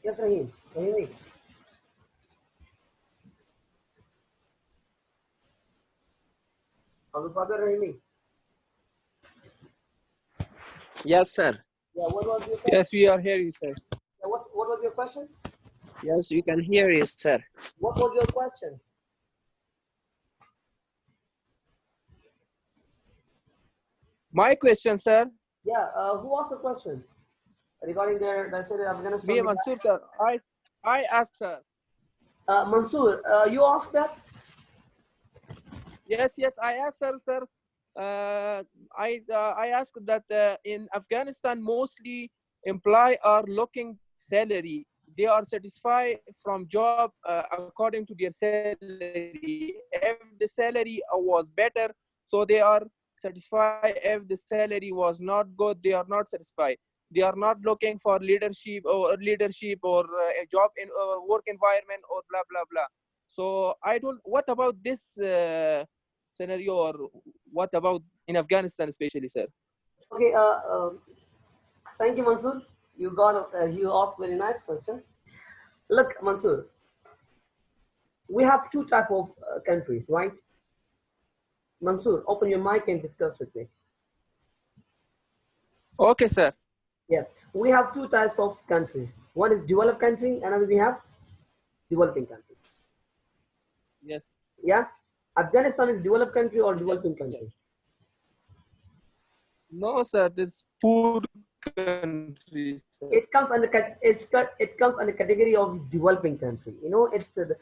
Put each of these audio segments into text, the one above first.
Yes, Rahim. Rahimi. Abdul Father Rahimi. Yes, sir. Yeah, what was your question? Yes, we are here, you sir. Yeah, what was your question? Yes, we can hear you, sir. What was your question? My question, sir. Yeah, who asked the question regarding they said Me, Afghanistan? Mansoor, sir. I asked, sir. Mansoor, you asked that? Yes, I asked, sir. I asked that in Afghanistan, mostly employee are looking salary. They are satisfied from job according to their salary. If the salary was better, so they are satisfied. If the salary was not good, they are not satisfied. They are not looking for leadership or a job in work environment or blah blah blah. So I don't. What about this scenario, or what about in Afghanistan, especially, sir? Okay. Thank you, Mansoor. You asked very nice question. Look, Mansoor, we have two type of countries, right? Mansoor, open your mic and discuss with me. Okay, sir. Yeah, we have two types of countries. One is developed country, another we have developing countries. Yes. Yeah, Afghanistan is developed country or Yes. developing country? No, sir. This poor country, sir. It comes under category of developing country. You know, it's the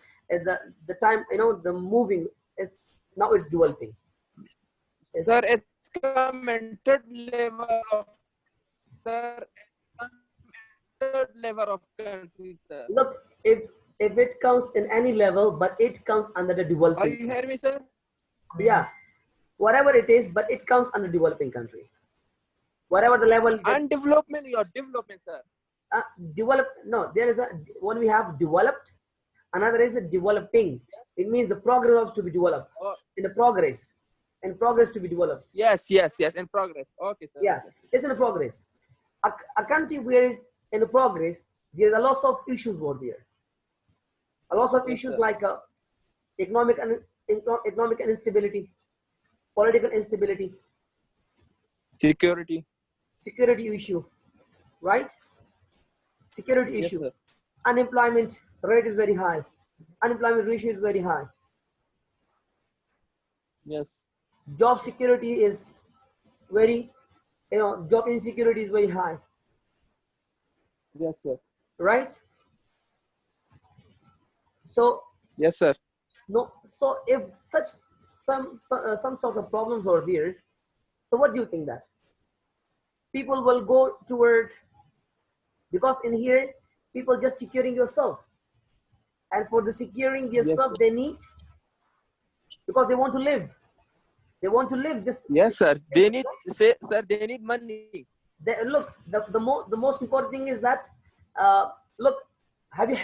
time, you know, the moving is now it's developing. It's, Sir, it's commented level of, sir. Third level of country, sir. look, if it comes in any level, but it comes under the Are developing. you hear me, sir? Yeah, whatever it is, but it comes under developing country. Whatever the level that And development, your development, sir. developed. No, there is a one we have developed, another is a developing. It means the progress has to be developed Oh, in the progress, and progress to be developed. yes. In progress. Okay, sir. Yeah, it's in a progress. A country where is in a progress, there's a lot of issues over there. A lot of Yes, issues sir. like economic and economic instability, political instability, Security. security issue, right? Security Yes, issue. sir. Unemployment rate is very high. Unemployment ratio is very high. Yes. Job security is very, you know, job insecurity is very high, Yes, sir. right? So Yes, sir. no, so if such some sort of problems are there, so what do you think that people will go toward, because in here people just securing yourself, and for the securing Yes, yourself sir. they need, because they want to live, they want to live this. Yes, sir. They need, say, sir. They need money. Look, the most important thing is that look, have you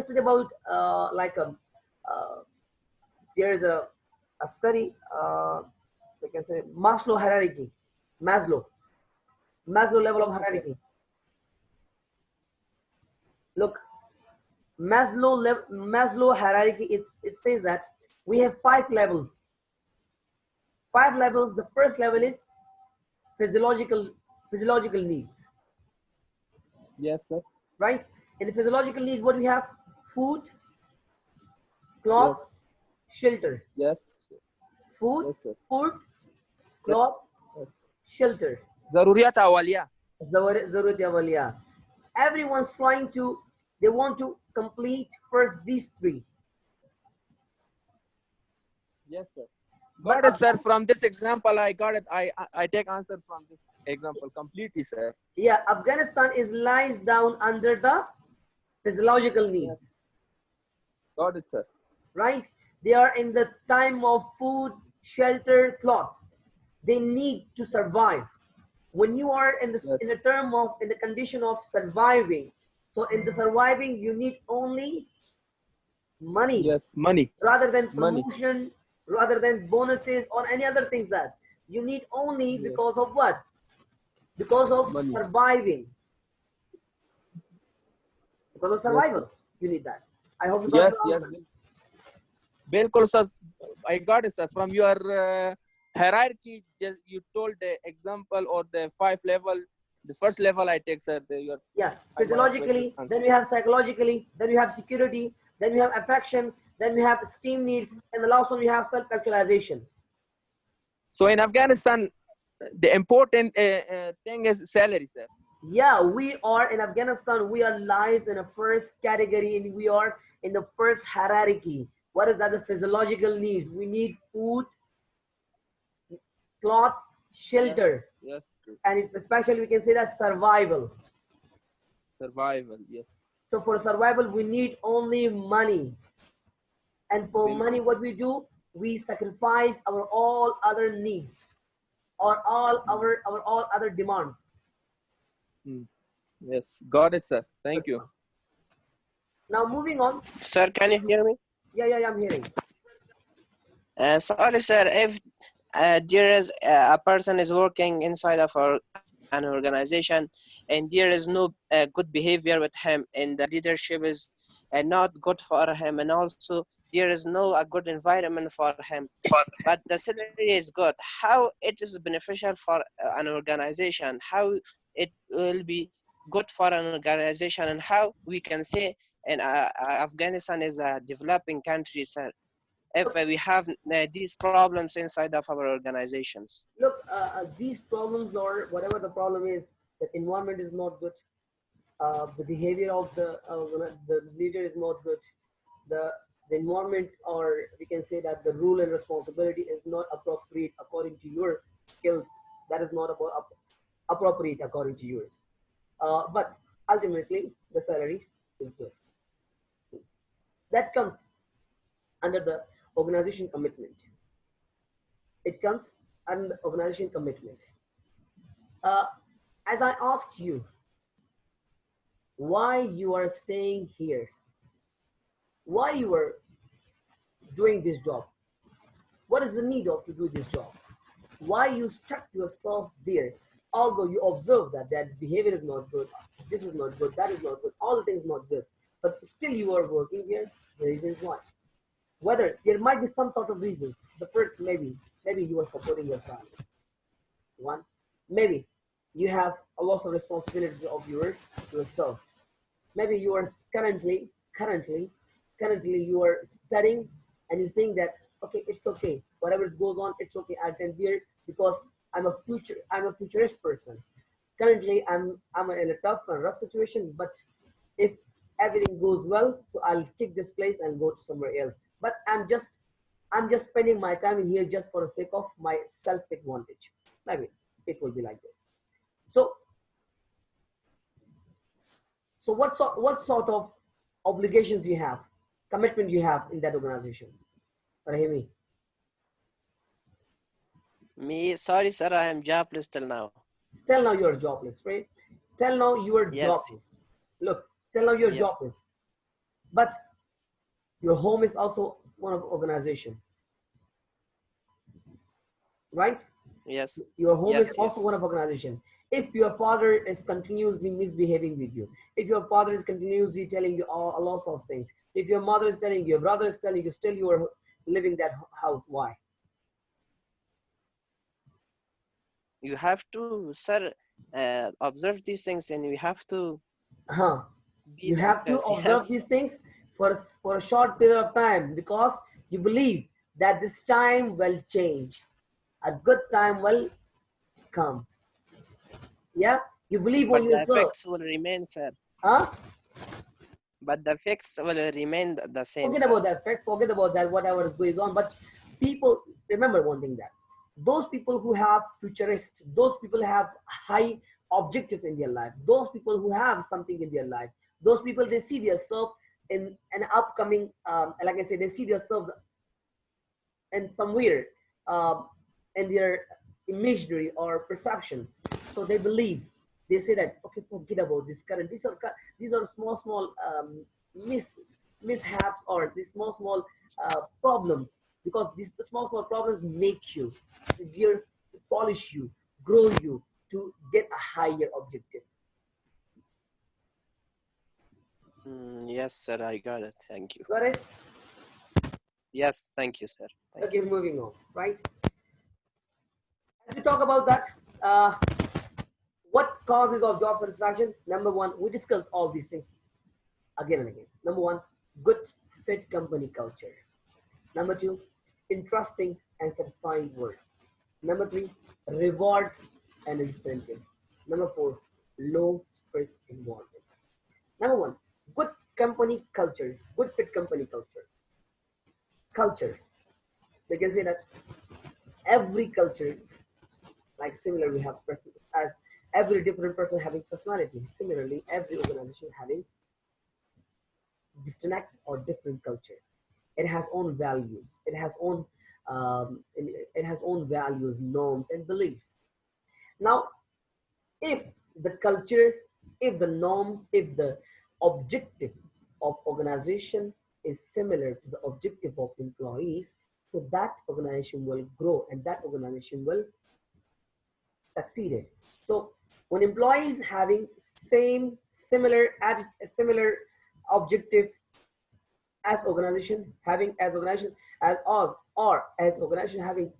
studied about uh, there is a study, we can say Maslow hierarchy, Maslow Maslow level of Okay, sir. hierarchy. Look, Maslow hierarchy, it says that we have five levels. Five levels. The first level is physiological physiological needs, Yes, sir. right? In the physiological needs, what we have: food, cloth, Yes. shelter. Yes. Food, Yes, sir. food, Yes. cloth, Yes. shelter. ضروريات أولية. Zarurat awaliya. Everyone's trying to, they want to complete first these three. Yes, sir. But Got it, sir. From this example, I got it. I take answer from this example completely, sir. yeah, Afghanistan is lies down under the physiological Yes. needs, Got it, sir. right? They are in the time of food, shelter, cloth. They need to survive. When you are in the Yes. in the term of, in the condition of surviving, so in the surviving you need only money, Yes. Money. rather than Money. promotion, rather than bonuses or any other things. That you need only Yes. because of what? Because of Money. surviving. because of Yes, survival. You need that. I hope you got yes, the yes. answer. Bilkul, sir. I got it, sir. From your hierarchy, just you told the example or the 5 level. The first level I take, sir. Yeah, I got a question physiologically, answer. then we have psychologically, then we have security, then we have affection, then we have esteem needs, and the last one we have self-actualization. So in Afghanistan, the important thing is salary, sir. Yeah, we are in Afghanistan, we are lies in a first category, and we are in the first hierarchy. What is that? The physiological needs. We need food, cloth, shelter, Yes, true. and especially we can say that survival. Survival. Yes. So for survival, we need only money. And for Bilkul. money, what we do, we sacrifice our all other needs or all our all other demands. Hmm. Yes, got it, sir. Thank you. Now moving on. Sir, can you hear me? Yeah, I'm hearing. Sorry, sir. If there is a person is working inside of an organization and there is no good behavior with him and the leadership is not good for him and also there is no a good environment for him, but the salary is good, how it is beneficial for an organization, how it will be good for an organization, and how we can say and Afghanistan is a developing country, sir, if we have these problems inside of our organizations. Look, these problems or whatever the problem is, the environment is not good. The behavior of the leader is not good. The the environment, or we can say that the rule and responsibility is not appropriate according to your skills. That is not appropriate according to yours. But ultimately, the salary is good. That comes under the organization commitment. It comes under organization commitment. Uh, as I asked you, why you are staying here, why you are doing this job, what is the need of to do this job, why you stuck yourself there, although you observe that that behavior is not good, this is not good, that is not good, all the things not good, but still you are working here. The reason is why. Whether there might be some sort of reasons. The first, maybe you are supporting your family. One, maybe you have a lot of responsibilities of yourself. Maybe you are currently you are studying, and you're saying that okay, it's okay, whatever goes on, it's okay, I can bear because I'm a futurist person. Currently I'm in a tough and rough situation, but if everything goes well, so I'll kick this place and go to somewhere else. But I'm just spending my time in here just for the sake of my self advantage. Maybe it will be like this. So what sort of obligations you have, commitment you have in that organization? Rahimi, Me, sorry, sir, I am jobless till now. till now you're jobless, right? Till now you are Yes, jobless. Look, till now you're yes, jobless, but your home is also one of organization, right? yes, Your home is yes, also yes. one of organization. If your father is continuously misbehaving with you, if your father is continuously telling you all lots of things, if your mother is telling you, your brother is telling you, still you are living that house. Why? You have to, sir, observe these things and we have to Huh. be You like have to this. observe Yes, these things for a short period of time because you believe that this time will change. A good time will come. Yeah? You believe on but the yourself. effects will remain, sir. Huh? But the effects will remain the same, Forget sir. about that fact, forget about that, whatever is going on. But people, remember one thing, that those people who have futurists, those people have high objective in their life, those people who have something in their life, those people, they see themselves in an upcoming, like I said, they see themselves in somewhere um, in their imagery or perception. So they believe, they say that okay, forget about this current. These are small mishaps, or these small problems, because these small problems make you, they polish you, grow you to get a higher objective. Yes, sir, I got it. Thank you. Got it? Yes, thank you, sir. Thank Okay, moving on, right? As we talk about that, uh, what causes of job satisfaction? Number one, we discuss all these things again and again. Number one, good fit company culture. Number two, interesting and satisfying work. Number three, reward and incentive. Number four, low stress environment. Number one, good company culture, good fit company culture. Culture. We can say that every culture, like similar, we have as every different person having personality. Similarly, every organization having distinct or different culture. It has own values. It has own values, norms, and beliefs. Now, if the culture, if the norms, if the objective of organization is similar to the objective of employees, so that organization will grow and that organization will succeed. So when employees having similar objective as organization having as organization as us, or as organization having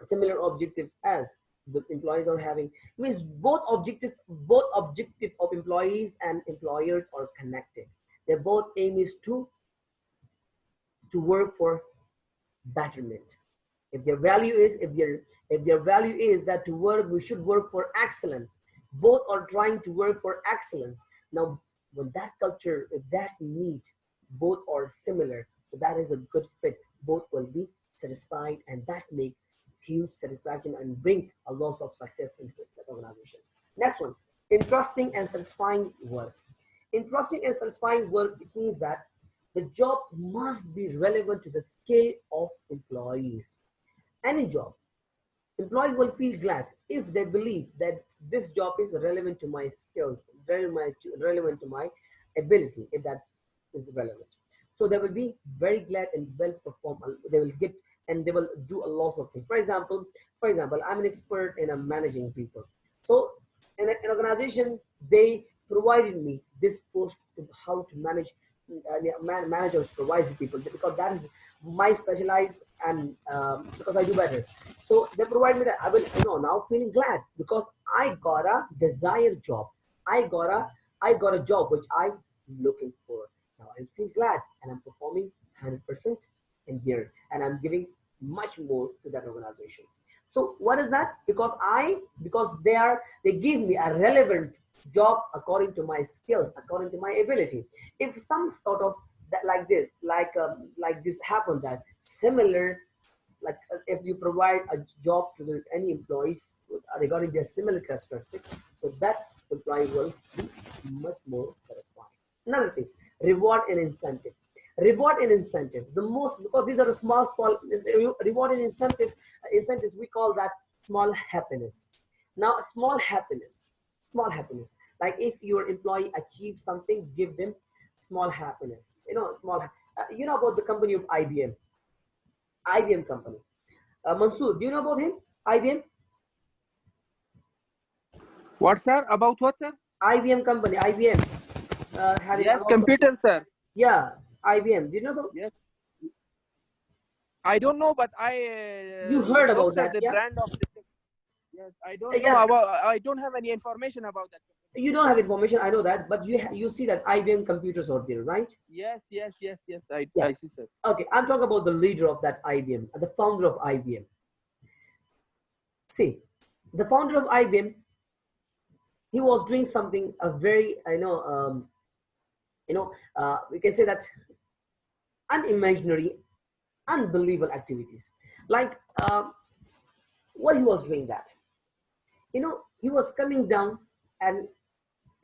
similar objective as the employees are having, means both objective of employees and employers are connected. Their both aim is to work for betterment. If their value is that to work, we should work for excellence. Both are trying to work for excellence. Now when that culture, if that need, both are similar, so that is a good fit. Both will be satisfied, and that make huge satisfaction and bring a lot of success into that organization. Next one, interesting and satisfying work. Interesting and satisfying work, it means that the job must be relevant to the scale of employees. Any job, employees will feel glad if they believe that this job is relevant to my skills, relevant to my ability, if that is relevant. So they will be very glad and well perform. They will get and they will do a lot of things. For example, I'm an expert in managing people. So in an organization, they provided me this post to how to manage manage or supervise people, because that is my specialized, and because I do better. So they provide me that. I will, now feeling glad because I got a desired job. I got a job which I'm looking for. Now I feel glad and I'm performing 100% in here, and I'm giving much more to that organization. So what is that? Because they give me a relevant job according to my skills, according to my ability. If some sort of that like this happen, that similar, like if you provide a job to any employees regarding their similar characteristics, so that employee will be much more satisfying. Another thing, reward and incentive. Reward and incentive, the most, because these are the small reward and incentives, we call that small happiness. Now small happiness, like if your employee achieves something, give them small happiness. About the company of IBM company. Mansoor, do you know about him? IBM? What, sir? About what, sir? IBM company, IBM. Having Yes, computer, sir. Yeah, IBM. Do you know so? Yes. I don't know, but You heard about looks at that, the yeah? brand of the. Yes, I don't know Yeah, about. I don't have any information about that. you don't have information, I know that, but you see that IBM computers are there, right? Yes. Yeah. I see, sir. Okay, I'm talking about the leader of that IBM, the founder of IBM. See, the founder of IBM, he was doing something a very, we can say that unimaginary, unbelievable activities. Like what he was doing that, he was coming down and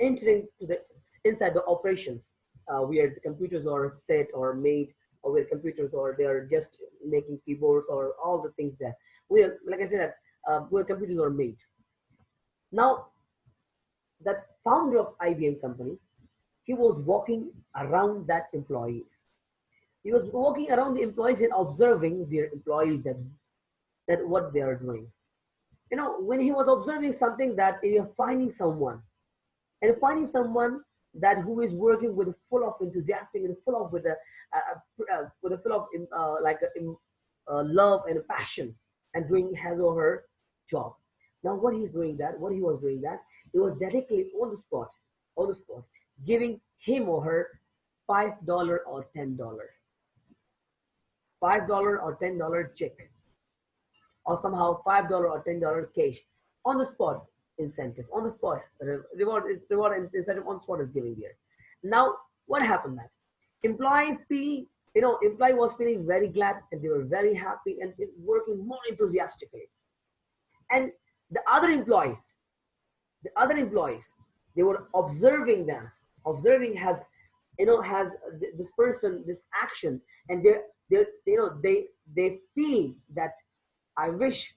entering to the inside the operations, where the computers are set or made, or where computers are, they are just making keyboards or all the things there. Like I said, where computers are made. Now, that founder of IBM company, he was walking around that employees. He was walking around the employees and observing their employees, that what they are doing. When he was observing something, that finding someone that who is working with full of enthusiastic and full of with a full of love and passion and doing his or her job. Now what he's doing that, what he was doing that, he was directly on the spot, giving him or her $5 or $10, $5 or $10 check, or somehow $5 or $10 cash on the spot incentive, on the spot reward and incentive on the spot is giving there. Now what happened that employee was feeling very glad and they were very happy and working more enthusiastically. And the other employees, they were observing them, observing has this person, this action, and they feel that I wish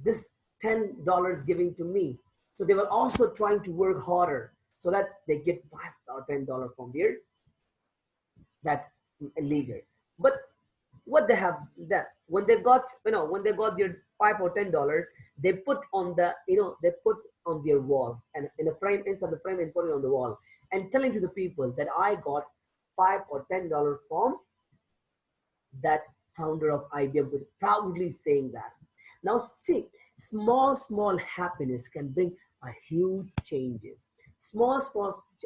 this $10 giving to me. So they were also trying to work harder so that they get $5 or $10 from their that leader. But what they have that when they got their $5 or $10, they put on their wall and in a frame, instead of the frame, and put it on the wall and telling to the people that I got $5 or $10 from that founder of IBM, with proudly saying that. Now see, small happiness can bring a huge changes. Small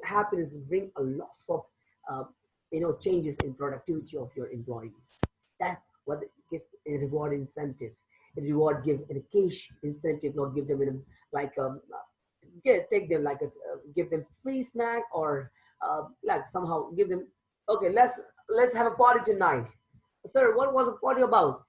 happiness bring a lot of changes in productivity of your employees. That's what give a reward incentive. A reward give a cash incentive, not give them take them give them free snack, or somehow give them, okay, let's have a party tonight. Sir, what was the party about?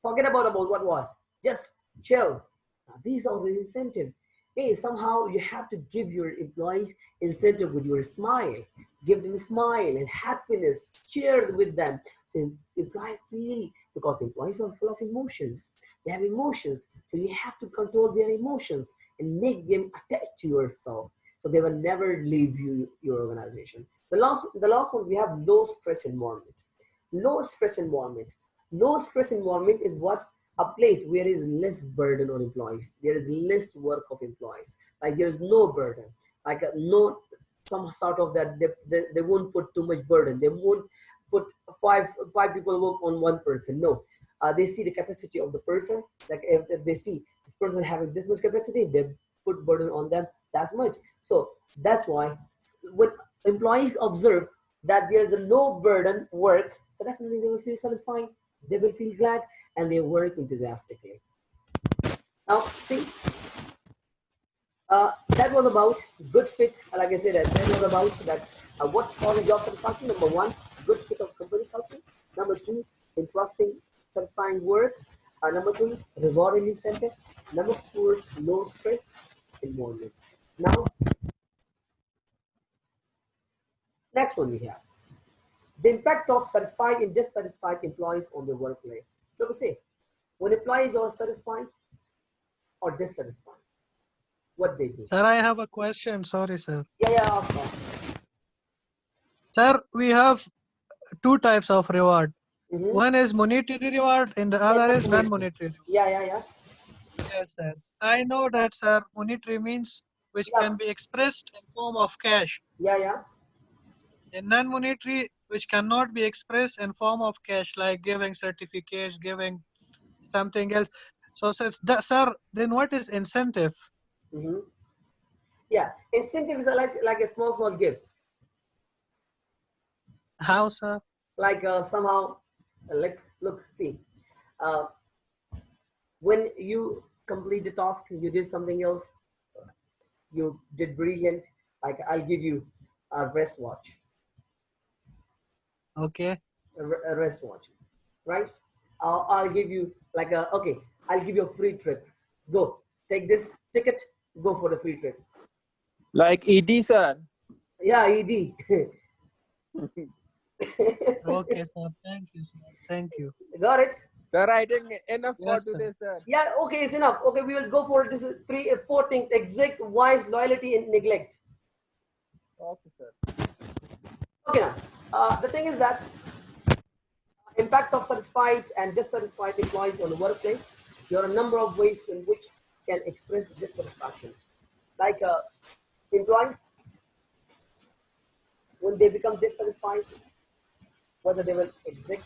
Forget about what was. Just chill. Now, these are the incentives. Hey, somehow you have to give your employees incentive with your smile. Give them a smile and happiness. Share with them. So employees feel, because employees are full of emotions. They have emotions. So you have to control their emotions and make them attached to yourself. So they will never leave your organization. The last one, we have low stress environment. Low stress environment. Low stress environment is what? A place where there is less burden on employees. There is less work of employees. Like there is no burden. No some sort of that they won't put too much burden. They won't put five people work on one person. No. They see the capacity of the person. Like if they see this person having this much capacity, they put burden on them that much. So that's why when employees observe that there is a low burden work, so definitely they will feel satisfied, they will feel glad, and they work enthusiastically. Now, see, that was about good fit. Like I said, that was about that. What causes job satisfaction? Number one, good fit of company culture. Number two, interesting, satisfying work. Number three, rewarding incentive. Number four, low stress environment. Now, next one we have the impact of satisfied and dissatisfied employees on the workplace. So we say, when employees are satisfied or dissatisfied, what they do. Sir, I have a question. Sorry, sir. Yeah, ask. Sir, we have two types of reward. Mm-hmm. One is monetary reward and the other is non-monetary. Yeah. Yes, sir. I know that, sir. Monetary means which can be expressed in form of cash. Yeah. And non-monetary, which cannot be expressed in form of cash, like giving certificates, giving something else. So, sir, then what is incentive? Mm-hmm. Yeah, incentive is like a small gifts. How, sir? Like somehow, look, see, when you complete the task, you did something else, you did brilliant, like I'll give you a wristwatch. Okay. A wristwatch, right? I'll give you I'll give you a free trip. Go, take this ticket, go for the free trip. Like ED, sir. Yeah, ED. Okay, sir. Thank you, sir. Thank you. Got it? Sir, I think enough Yes, for today, sir. Yeah, okay, it's enough. Okay, we will go for this four things: exact, wise, loyalty, and neglect. Okay, sir. Okay, now the thing is that impact of satisfied and dissatisfied employees on the workplace. There are a number of ways in which can express dissatisfaction. Like employees when they become dissatisfied, whether they will exit,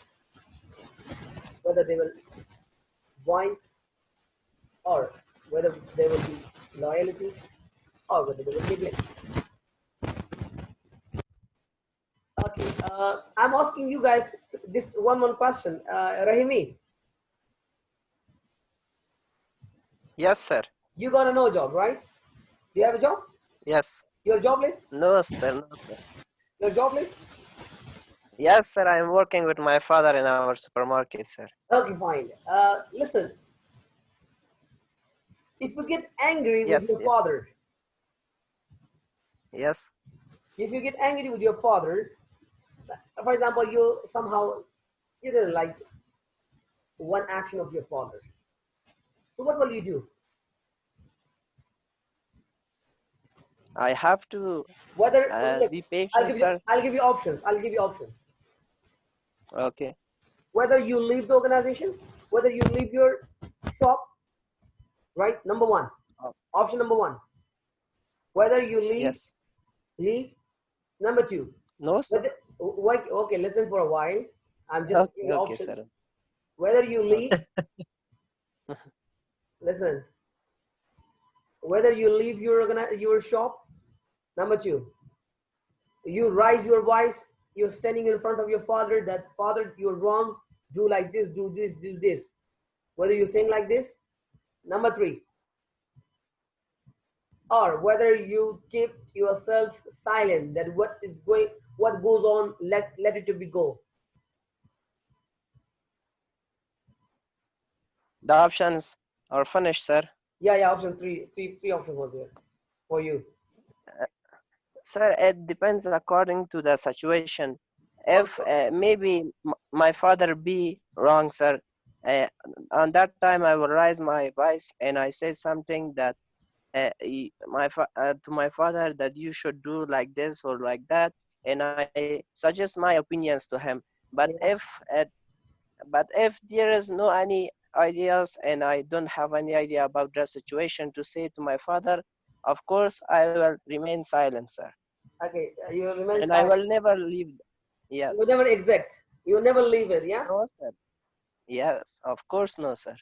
whether they will voice, or whether there will be loyalty, or whether they will neglect. Okay, I'm asking you guys this one question. Rahimi, Yes, sir. you got a no job, right? Do you have a job? Yes. You're jobless? No, sir. No, sir. You're jobless? Yes, sir. I'm working with my father in our supermarket, sir. Okay, fine. Listen, if you get angry with Yes. your father, Yes. if you get angry with your father, for example, you somehow you didn't like one action of your father. So what will you do? I have to Whether look, be patient, sir. I'll give you options. I'll give you options. Okay. Whether you leave the organization, whether you leave your shop, right? Number one. Oh. Option number one. Whether you Yes. leave. Number two. No, sir. Okay, listen for a while. I'm just Okay, giving you okay, options. sir. Whether you leave, listen. Whether you leave your shop. Number two, you raise your voice. You're standing in front of your father. That father, you're wrong. Do like this. Do this. Do this. Whether you sing like this. Number three, or whether you keep yourself silent. That what goes on, let it to be go. The options are finished, sir. Yeah. Option three options was there for you. Sir, it depends according to the situation. If maybe my father be wrong, sir, uh, on that time I will raise my voice and I say something that to my father that you should do like this or like that, and I suggest my opinions to him. But Yeah. if there is no any ideas and I don't have any idea about the situation to say to my father, of course I will remain silent, sir. Okay. You remain And I silent. will never leave. You Yes. never exit. You never leave it. Yeah. No, sir. Yes, of course, no, sir.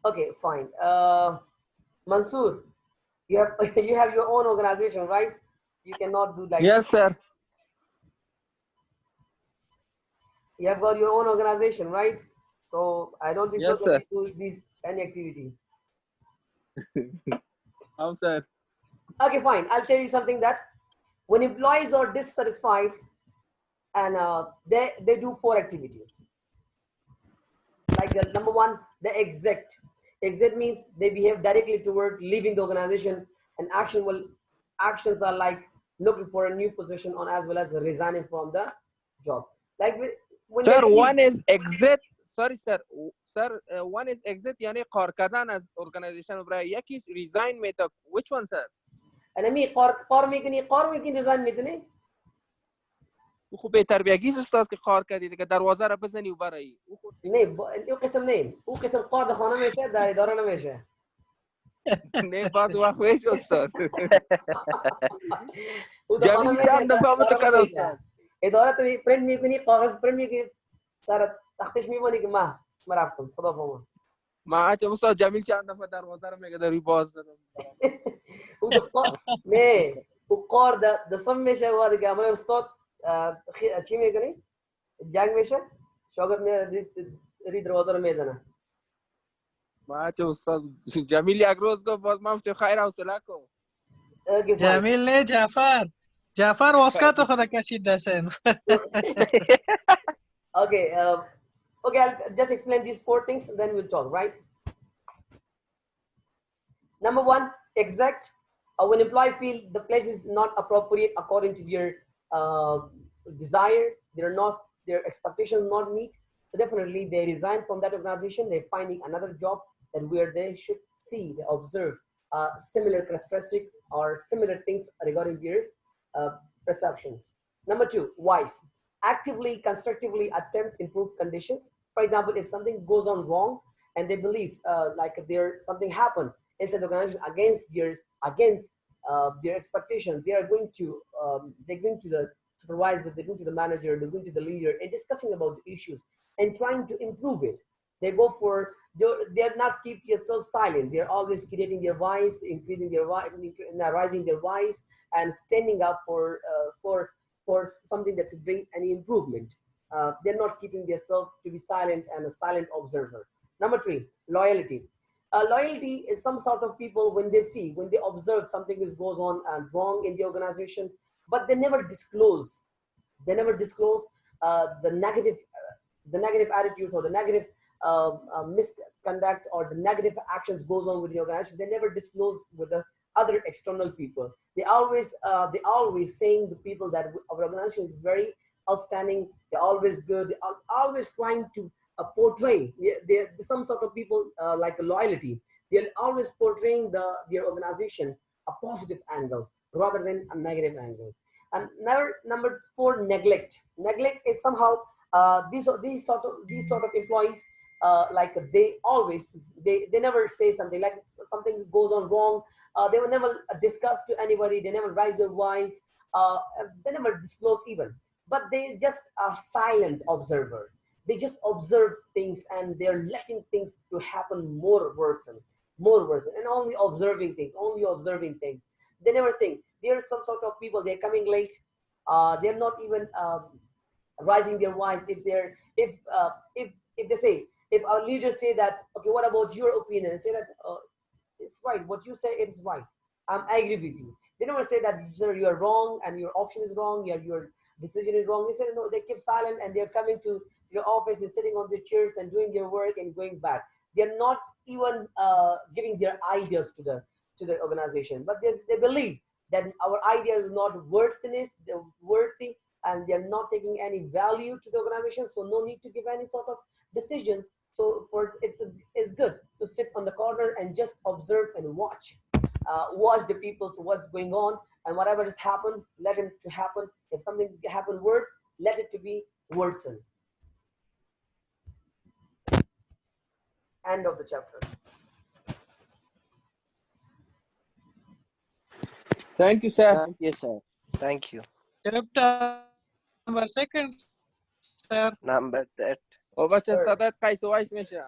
Okay. Fine. Mansoor, you have you have your own organization, right? You cannot do like Yes, sir. you have got your own organization, right? So I don't think so Yes, that sir. you do this any activity. How, sir? Okay, fine. I'll tell you something that when employees are dissatisfied and they do four activities. Like number one, they exit. Exit means they behave directly toward leaving the organization, and actions are like looking for a new position on as well as resigning from the job. Like when they Sir, leave, one is exit. Sorry, sir. Sir, one is exit یعنی کار کردن از organization برای یکی resign میده. Which one, sir? انا می قار میکنی resign میتونی. او بهتر بگیز استاد که کار کردی دیگه دروازه را بزنی و برایی. نه او قسم نه او قسم قار دخانه میشه در اداره نمیشه. نه باز وقت ویش استاد. او دخانه جمیل میشه چند دفعه متکرر استاد. اداره تو پرینت میکنی کاغذ پرینت میکنی سر تختش میمونی که ما رفتم خدا فهمه. ما چه استاد جمیل چند دفعه دروازه رو میگه داری باز دادم. او دقار نه او قار ده صم میشه و دیگه امروز استاد چی میکنی جنگ میشه شاگرد می دروازه رو میزنه. ما چه استاد جمیل یک روز گفت باز من خیر حوصله کن. جمیل نه جعفر واسکات خدا کشید دستن. Okay, okay, I'll just explain these four things and then we'll talk, right? Number one, exact. When employee feel the place is not appropriate according to their desire, their expectations not meet, so definitely they resign from that organization. They're finding another job that where they should see, they observe similar characteristic or similar things regarding their perceptions. Number two, wise. Actively, constructively attempt improve conditions. For example, if something goes on wrong and they believe like there something happened inside the organization against their expectations, they're going to supervisor, they're going to the manager, they're going to the leader and discussing about the issues and trying to improve it. They go for, they're not keep yourself silent. They're always creating their voice, increasing their voice, rising their voice, and standing up for something that to bring any improvement. They're not keeping themselves to be silent and a silent observer. Number 3, loyalty. Loyalty is some sort of people when they observe something is goes on and wrong in the organization, but they never disclose. They never disclose the negative attitudes or the negative misconduct or the negative actions goes on with the organization. They never disclose with the other external people. They always saying the people that our organization is very outstanding. They're always good. They are always trying to portray. They're some sort of people like a loyalty. They're always portraying their organization a positive angle rather than a negative angle. And number 4, neglect. Neglect is somehow these sort of employees. Like they never say something, like something goes on wrong. They will never discuss to anybody. They never raise their voice. They never disclose even. But they just a silent observer. They just observe things and they're letting things to happen more worsen, and only observing things. They never think. There are some sort of people. They're coming late. They're not even rising their voice. If they say, if our leaders say that, okay, what about your opinion? Say that it's right. What you say, it is right. I agree with you. They never say that, sir, you are wrong and your option is wrong. Your decision is wrong. They say no. They keep silent and they're coming to your office and sitting on their chairs and doing their work and going back. They're not even giving their ideas to the organization, but they believe that our idea is not worthy, and they're not taking any value to the organization. So no need to give any sort of decisions. So it's good to sit on the corner and just observe and watch the people. So what's going on, and whatever has happened, let it to happen. If something happened worse, let it to be worsened. End of the chapter. Thank you, sir. Thank you, sir. Thank you. Chapter number 2, sir. Number that. وبس استعداد قيس وايس ماشي.